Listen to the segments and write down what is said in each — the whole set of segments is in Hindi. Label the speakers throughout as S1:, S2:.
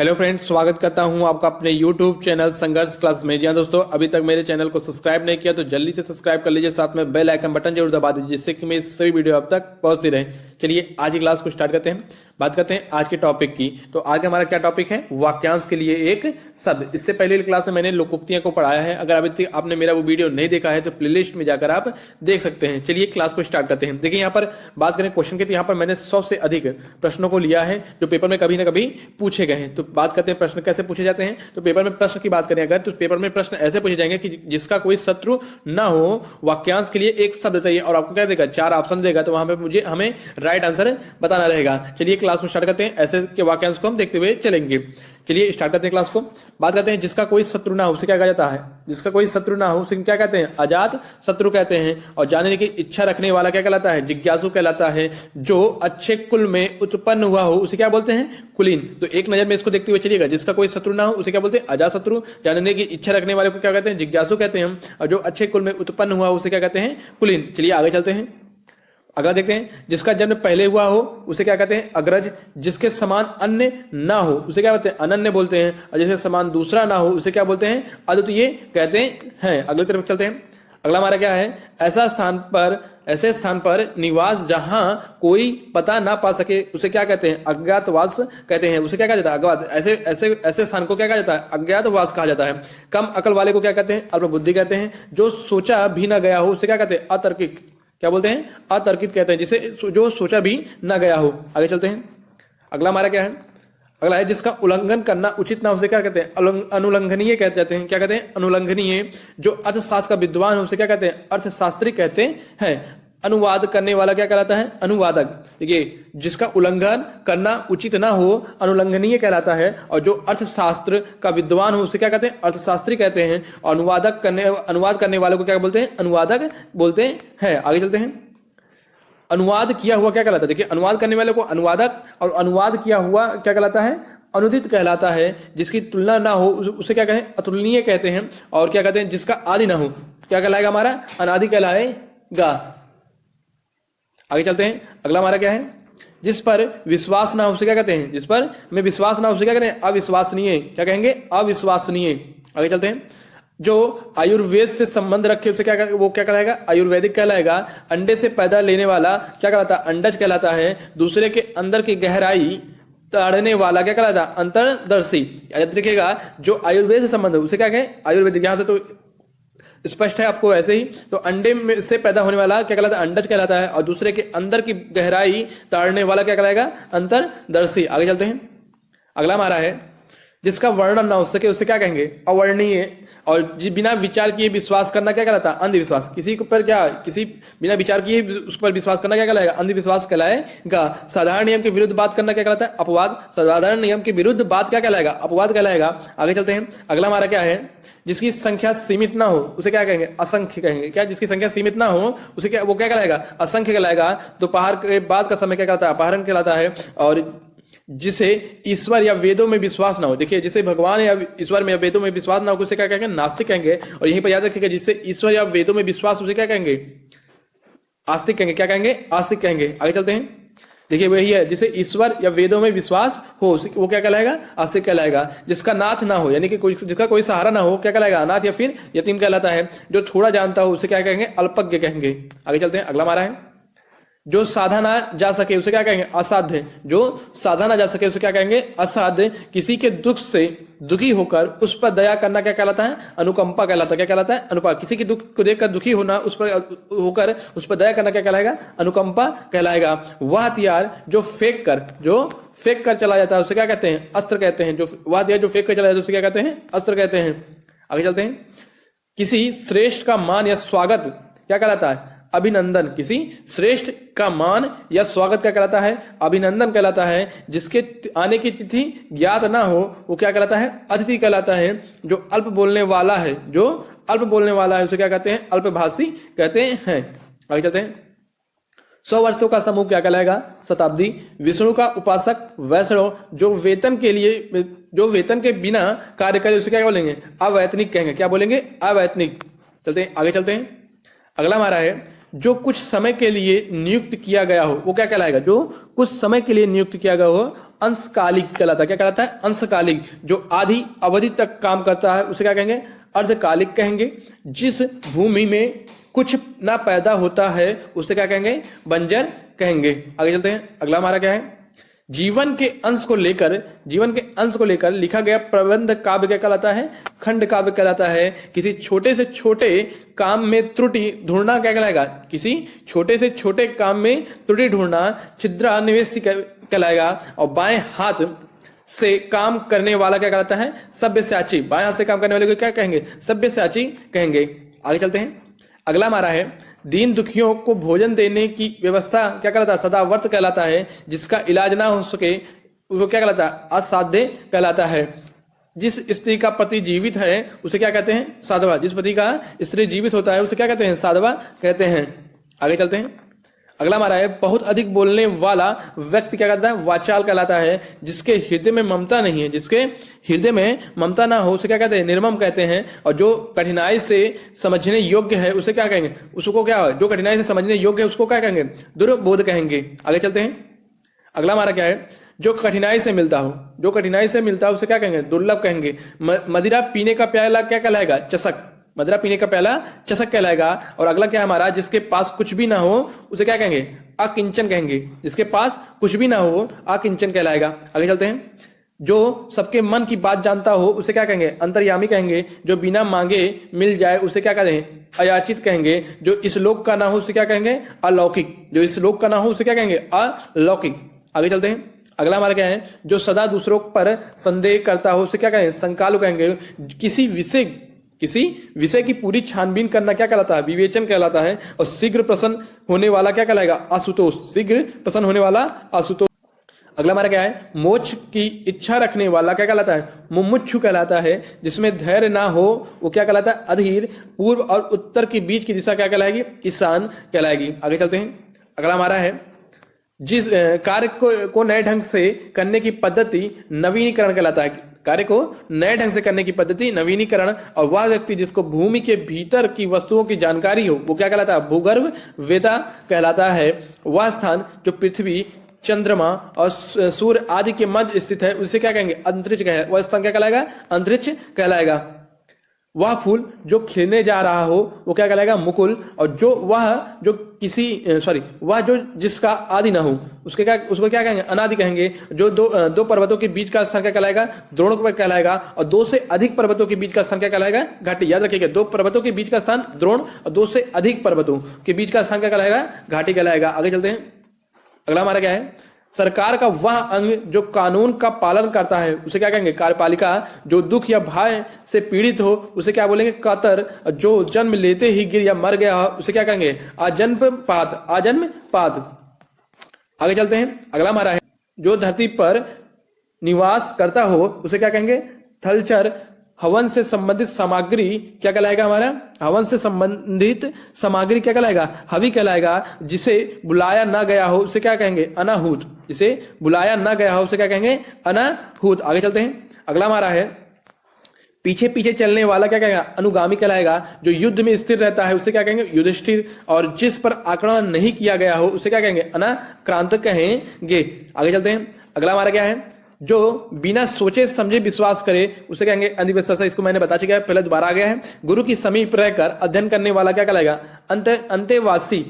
S1: हेलो फ्रेंड्स, स्वागत करता हूं आपका अपने YouTube चैनल संघर्ष क्लास में। जी हाँ दोस्तों, अभी तक मेरे चैनल को सब्सक्राइब नहीं किया तो जल्दी से सब्सक्राइब कर लीजिए, साथ में बेल आइकन बटन जरूर दबा दीजिए जिससे कि मेरी सभी वीडियो अब तक पहुंचती रहे। चलिए आज की क्लास को स्टार्ट करते हैं, बात करते हैं आज के टॉपिक की। तो आज हमारा क्या टॉपिक है? वाक्यांश के लिए एक शब्द। इससे पहले क्लास में मैंने लोकोक्तियों को पढ़ाया है, अगर अभी तक आपने मेरा वो वीडियो नहीं देखा है तो प्लेलिस्ट में जाकर आप देख सकते हैं। चलिए क्लास को स्टार्ट करते हैं। देखिए यहाँ पर बात करें क्वेश्चन की, तो यहाँ पर मैंने 100 से अधिक प्रश्नों को लिया है जो पेपर में कभी ना कभी पूछे गए हैं। तो बात करते हैं प्रश्न कैसे पूछे जाते हैं। तो पेपर में प्रश्न की बात करें अगर, तो पेपर में प्रश्न ऐसे पूछे जाएंगे कि जिसका कोई शत्रु ना हो, वाक्यांश के लिए एक शब्द चाहिए और आपको क्या देगा? 4 ऑप्शन देगा। तो वहां पे हमें राइट आंसर बताना रहेगा। चलिए क्लास में स्टार्ट करते हैं, ऐसे के वाक्यांश को हम देखते हुए चलेंगे। चलिए स्टार्ट करते हैं क्लास को। बात करते हैं जिसका कोई शत्रु ना हो उसे क्या कहा जाता है? जिसका कोई शत्रु ना हो उसे क्या कहते हैं? अजात शत्रु कहते हैं। और जानने की इच्छा रखने वाला क्या कहलाता है? जिज्ञासु कहलाता है। जो अच्छे कुल में उत्पन्न हुआ हो उसे क्या बोलते हैं? कुलीन। तो एक नजर में इसको देखते हुए चलिएगा, जिसका कोई शत्रु ना हो उसे क्या बोलते हैं? अजात शत्रु। जानने की इच्छा रखने वाले को क्या कहते हैं? जिज्ञासु कहते हैं। और जो अच्छे कुल में उत्पन्न हुआ उसे क्या कहते हैं? कुलीन। चलिए आगे चलते हैं, अगला देखते हैं। जिसका जन्म पहले हुआ हो उसे क्या कहते हैं? अग्रज। जिसके समान अन्य ना हो उसे क्या बोलते हैं? अनन्य बोलते हैं। और जिसके समान दूसरा ना हो उसे क्या बोलते हैं? अद्वितीय कहते हैं। अगली तरफ चलते हैं, अगला हमारा क्या है? ऐसे स्थान पर निवास जहां कोई पता ना पा सके उसे क्या कहते हैं? अज्ञातवास कहते हैं। उसे क्या कहा जाता है? अज्ञात। ऐसे स्थान को क्या कहा जाता है? अज्ञातवास कहा जाता है। कम अकल वाले को क्या कहते हैं? अल्पबुद्धि कहते हैं। जो सोचा भी ना गया हो उसे क्या कहते हैं? अतार्किक। क्या बोलते हैं? अतर्कित कहते हैं, जिसे जो सोचा भी ना गया हो। आगे चलते हैं, अगला हमारा क्या है? अगला है जिसका उल्लंघन करना उचित ना हो उसे क्या कहते हैं? अनुल्लंघनीय कहते जाते हैं। क्या कहते हैं? अनुल्लंघनीय। जो अर्थशास्त्र का विद्वान है उसे क्या कहते हैं? अर्थशास्त्री कहते हैं। अनुवाद करने वाला क्या कहलाता है? अनुवादक। देखिए, जिसका उल्लंघन करना उचित ना हो अनुल्लंघनीय कहलाता है। और जो अर्थशास्त्र का विद्वान हो उसे क्या कहते हैं? अर्थशास्त्री कहते हैं। और अनुवाद करने वालों को क्या बोलते हैं? अनुवादक बोलते हैं। आगे चलते हैं, अनुवाद किया हुआ क्या कहलाता है? देखिए, अनुवाद करने वाले को अनुवादक और अनुवाद किया हुआ क्या कहलाता है? अनुदित कहलाता है। जिसकी तुलना ना हो उसे क्या कहें? अतुलनीय कहते हैं। और क्या कहते हैं? जिसका आदि ना हो क्या कहलाएगा? हमारा अनादि कहलाएगा। आगे चलते हैं, अगला हमारा क्या है? जिस पर विश्वास ना हो उसे क्या कहते हैं? जिस पर हमें विश्वास ना हो उसे क्या कहते हैं? अविश्वसनीय। क्या कहेंगे? अविश्वसनीय। आगे चलते हैं, जो आयुर्वेद से संबंध रखे उसे क्या वो क्या कहलाएगा? आयुर्वेदिक कहलाएगा। अंडे से पैदा लेने वाला क्या कहलाता है? अंडज कहलाता है। दूसरे के अंदर की गहराई ताड़ने वाला क्या कहलाता है? अंतर्दर्शी। याद रखिएगा, जो आयुर्वेद से संबंध है उसे क्या कहें? आयुर्वेदिक। यहां से तो स्पष्ट है आपको ऐसे ही। तो अंडे में से पैदा होने वाला क्या कहलाता है? अंडज कहलाता है। और दूसरे के अंदर की गहराई ताड़ने वाला क्या कहलाएगा? अंतर्दर्शी। आगे चलते हैं, अगला हमारा है जिसका वर्णन ना हो सके उसे क्या कहेंगे? अवर्णनीय। और बिना विचार किए विश्वास करना क्या कहलाता है? अंधविश्वास। किसी के ऊपर क्या किसी बिना विचार किए उस पर विश्वास करना क्या कहलाएगा? अंधविश्वास कहलाएगा। साधारण नियम के विरुद्ध बात करना क्या कहलाता है? अपवाद। साधारण नियम के विरुद्ध बात क्या कहलाएगा? अपवाद कहलाएगा। आगे चलते हैं, अगला हमारा क्या है? जिसकी संख्या सीमित ना हो उसे क्या कहेंगे? असंख्य कहेंगे। क्या? जिसकी संख्या सीमित ना हो उसे क्या वो क्या कहलाएगा? असंख्य कहलाएगा। दोपहर के बाद का समय क्या कहलाता है? अपहरण कहलाता है। और जिसे ईश्वर या वेदों में विश्वास ना हो, देखिए जिसे भगवान या ईश्वर में या वेदों में विश्वास ना हो उसे क्या कहेंगे? नास्तिक कहेंगे। और यहीं पर याद रखिएगा, जिसे ईश्वर या वेदों में विश्वास उसे क्या कहेंगे? आस्तिक कहेंगे। क्या कहेंगे? आस्तिक कहेंगे। आगे चलते हैं, देखिए वही है, जिसे ईश्वर या वेदों में विश्वास हो वो क्या कहलाएगा? आस्तिक कहलाएगा। जिसका नाथ ना हो यानी कि जिसका कोई सहारा ना हो क्या कहलाएगा? अनाथ या फिर यतीम कहलाता है। जो थोड़ा जानता हो उसे क्या कहेंगे? अल्पज्ञ कहेंगे। आगे चलते हैं, अगला हमारा है जो साधा ना जा सके उसे क्या कहेंगे? असाध्य। जो साधा ना जा सके उसे क्या कहेंगे? असाध्य। किसी के दुख से दुखी होकर उस पर दया करना क्या कहलाता है? अनुकंपा कहलाता है। क्या कहलाता है? अनुकंपा। किसी के दुख को देखकर दुखी होना, उस पर होकर उस पर दया करना क्या कहलाएगा? अनुकंपा कहलाएगा। वह हथियार जो फेंक कर चला जाता है उसे क्या कहते हैं? अस्त्र कहते हैं। जो वह हथियार जो फेंक कर चला जाता है उसे क्या कहते हैं? अस्त्र कहते हैं। आगे चलते हैं, किसी श्रेष्ठ का मान या स्वागत क्या कहलाता है? अभिनंदन। किसी श्रेष्ठ का मान या स्वागत क्या कहलाता है? अभिनंदन कहलाता है। जिसके आने की तिथि ज्ञात ना हो वो क्या कहलाता है? अतिथि कहलाता है। जो अल्प बोलने वाला है उसे क्या कहते हैं? अल्पभाषी कहते हैं। आगे चलते हैं, 100 वर्षों का समूह क्या कहलाएगा? शताब्दी। विष्णु का उपासक वैष्णव। जो वेतन के बिना कार्य करे उसे क्या बोलेंगे? अवैतनिक कहेंगे। क्या बोलेंगे? अवैतनिक। चलते हैं, आगे चलते हैं, अगला हमारा है जो कुछ समय के लिए नियुक्त किया गया हो वो क्या कहलाएगा? जो कुछ समय के लिए नियुक्त किया गया हो अंशकालिक कहलाता है। क्या कहलाता है? अंशकालिक। जो आधी अवधि तक काम करता है उसे क्या कहेंगे? अर्धकालिक कहेंगे। जिस भूमि में कुछ ना पैदा होता है उसे क्या कहेंगे? बंजर कहेंगे। आगे चलते हैं, अगला हमारा क्या है? जीवन के अंश को लेकर लिखा गया प्रबंध काव्य क्या कहलाता है? खंड काव्य कहलाता है। किसी छोटे से छोटे काम में त्रुटि ढूंढना क्या कहलाएगा? किसी छोटे से छोटे काम में त्रुटि ढूंढना छिद्रान्वेषी कहलाएगा। और बाएं हाथ से काम करने वाला क्या कहलाता है? सब्यसाची। बाएं हाथ से काम करने वाले को क्या कहेंगे? सब्यसाची कहेंगे। आगे चलते हैं, अगला हमारा है दीन दुखियों को भोजन देने की व्यवस्था क्या कहलाता है? सदावर्त कहलाता है। जिसका इलाज ना हो सके वो क्या कहलाता है? असाध्य कहलाता है। जिस स्त्री का पति जीवित है उसे क्या कहते हैं? साधवा। जिस पति का स्त्री जीवित होता है उसे क्या कहते हैं? साधवा कहते हैं। आगे चलते हैं, अगला हमारा है बहुत अधिक बोलने वाला व्यक्ति क्या कहता है? वाचाल कहलाता है। जिसके हृदय में ममता नहीं है, जिसके हृदय में ममता ना हो उसे क्या कहते हैं? निर्मम कहते हैं। और जो कठिनाई से समझने योग्य है उसे क्या कहेंगे? उसको क्या, जो कठिनाई से समझने योग्य है उसको क्या कहेंगे? दुर्बोध कहेंगे। आगे चलते हैं, अगला हमारा क्या है? जो कठिनाई से मिलता हो उसे क्या कहेंगे? दुर्लभ कहेंगे। मदिरा पीने का प्याला क्या कहलाएगा? चषक। मदिरा पीने का प्याला चषक कहलाएगा। और अगला क्या हमारा? जिसके पास कुछ भी ना हो उसे क्या कहेंगे? अकिंचन कहेंगे। जिसके पास कुछ भी ना हो अकिंचन कहलाएगा। आगे चलते हैं, जो सबके मन की बात जानता हो उसे क्या कहेंगे? अंतर्यामी कहेंगे। जो बिना मांगे मिल जाए उसे क्या कहेंगे? अयाचित कहेंगे। जो इस लोक का ना हो उसे क्या कहेंगे? अलौकिक। जो इस लोक का ना हो उसे क्या कहेंगे? अलौकिक। आगे चलते हैं, अगला हमारा क्या है? जो सदा दूसरों पर संदेह करता हो उसे क्या कहेंगे? संकालु कहेंगे। किसी विषय की पूरी छानबीन करना क्या कहलाता है? विवेचन कहलाता है। और शीघ्र प्रसन्न होने वाला क्या कहलाएगा? आशुतोष। शीघ्र प्रसन्न होने वाला आशुतोष। अगला हमारा क्या है? मोक्ष की इच्छा रखने वाला क्या कहलाता है? मुमुक्षु कहलाता है। जिसमें धैर्य ना हो वो क्या कहलाता है? अधीर। पूर्व और उत्तर के बीच की दिशा क्या कहलाएगी? ईशान कहलाएगी। आगे चलते हैं, अगला हमारा है जिस कार्य को नए ढंग से करने की पद्धति नवीनीकरण कहलाता है। कार्य को नए ढंग से करने की पद्धति नवीनीकरण। और वह व्यक्ति जिसको भूमि के भीतर की वस्तुओं की जानकारी हो वो क्या कहलाता है? भूगर्भ वेदा कहलाता है। वह स्थान जो पृथ्वी, चंद्रमा और सूर्य आदि के मध्य स्थित है उसे क्या कहेंगे? अंतरिक्ष कहेंगे। वह स्थान क्या कहलाएगा? अंतरिक्ष कहलाएगा। वह फूल जो खिलने जा रहा हो वो क्या कहलाएगा? मुकुल। और वह जो जिसका आदि ना हो उसको क्या कहेंगे? अनादि कहेंगे। जो दो पर्वतों के बीच का स्थान क्या कहलाएगा? द्रोण कहलाएगा। और दो से अधिक पर्वतों के बीच का स्थान क्या कहलाएगा? घाटी। याद रखिएगा, दो पर्वतों के बीच का स्थान द्रोण और दो से अधिक पर्वतों के बीच का स्थान क्या कहलाएगा? घाटी कहलाएगा। आगे चलते हैं, अगला हमारा क्या है? सरकार का वह अंग जो कानून का पालन करता है उसे क्या कहेंगे? कार्यपालिका। जो दुख या भय से पीड़ित हो उसे क्या बोलेंगे? कातर। जो जन्म लेते ही गिर या मर गया हो उसे क्या कहेंगे? आजन्मपात। आगे चलते हैं, अगला हमारा है जो धरती पर निवास करता हो उसे क्या कहेंगे? थलचर। हवन से संबंधित सामग्री क्या कहलाएगा? हमारा हवन से संबंधित सामग्री क्या कहलाएगा? हवि कहलाएगा। जिसे बुलाया ना गया हो उसे क्या कहेंगे? अनाहूत। जिसे बुलाया ना गया हो उसे क्या कहेंगे? अनाहूत। आगे चलते हैं, अगला हमारा है पीछे पीछे चलने वाला क्या कहेगा? अनुगामी कहलाएगा। जो युद्ध में स्थिर रहता है उसे क्या कहेंगे? युधिष्ठिर। और जिस पर आक्रमण नहीं किया गया हो उसे क्या कहेंगे? अनाक्रांत कहेंगे। आगे चलते हैं, अगला हमारा क्या है? जो बिना सोचे समझे विश्वास करे उसे कहेंगे? अंधविश्वास। इसको मैंने बता चुका है, पहले दोबारा आ गया है। गुरु की समीप रहकर अध्ययन करने वाला क्या कहलाएगा? अंतेवासी।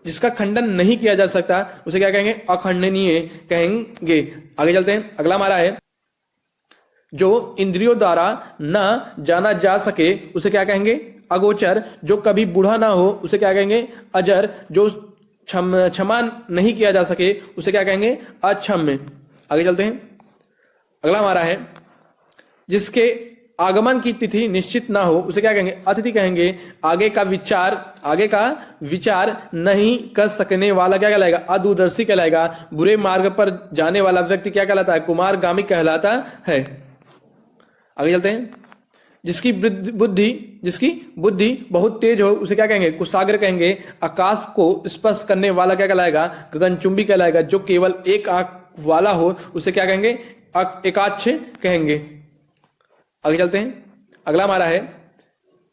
S1: जिसका खंडन नहीं किया जा सकता उसे क्या कहेंगे? अखंडनीय कहेंगे। आगे चलते हैं, अगला हमारा है जो इंद्रियों द्वारा न जाना जा सके उसे क्या कहेंगे? अगोचर। जो कभी बूढ़ा ना हो उसे क्या कहेंगे? अजर। जो क्षमा नहीं किया जा सके उसे क्या कहेंगे? अक्षम्य। आगे चलते हैं, अगला हमारा है जिसके आगमन की तिथि निश्चित ना हो उसे क्या कहेंगे? अतिथि कहेंगे। आगे का विचार नहीं कर सकने वाला क्या कहलाएगा? अदूरदर्शी कहलाएगा। बुरे मार्ग पर जाने वाला व्यक्ति क्या कहलाता है? कुमारगामी कहलाता है। आगे चलते हैं, जिसकी बुद्धि बहुत तेज हो उसे क्या कहेंगे? कुशाग्र कहेंगे। आकाश को स्पर्श करने वाला क्या कहलाएगा? गगनचुंबी कहलाएगा। जो केवल एक आंख वाला हो उसे क्या कहेंगे? एकाक्ष कहेंगे। आगे चलते हैं, अगला हमारा है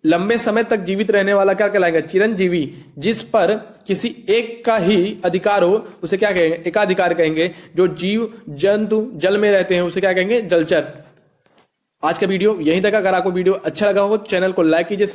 S1: लंबे समय तक जीवित रहने वाला क्या कहलाएगा? चिरंजीवी। जिस पर किसी एक का ही अधिकार हो उसे क्या कहेंगे? एकाधिकार कहेंगे। जो जीव जंतु जल में रहते हैं उसे क्या कहेंगे? जलचर। आज का वीडियो यहीं तक। अगर आपको वीडियो अच्छा लगा हो चैनल को लाइक कीजिए।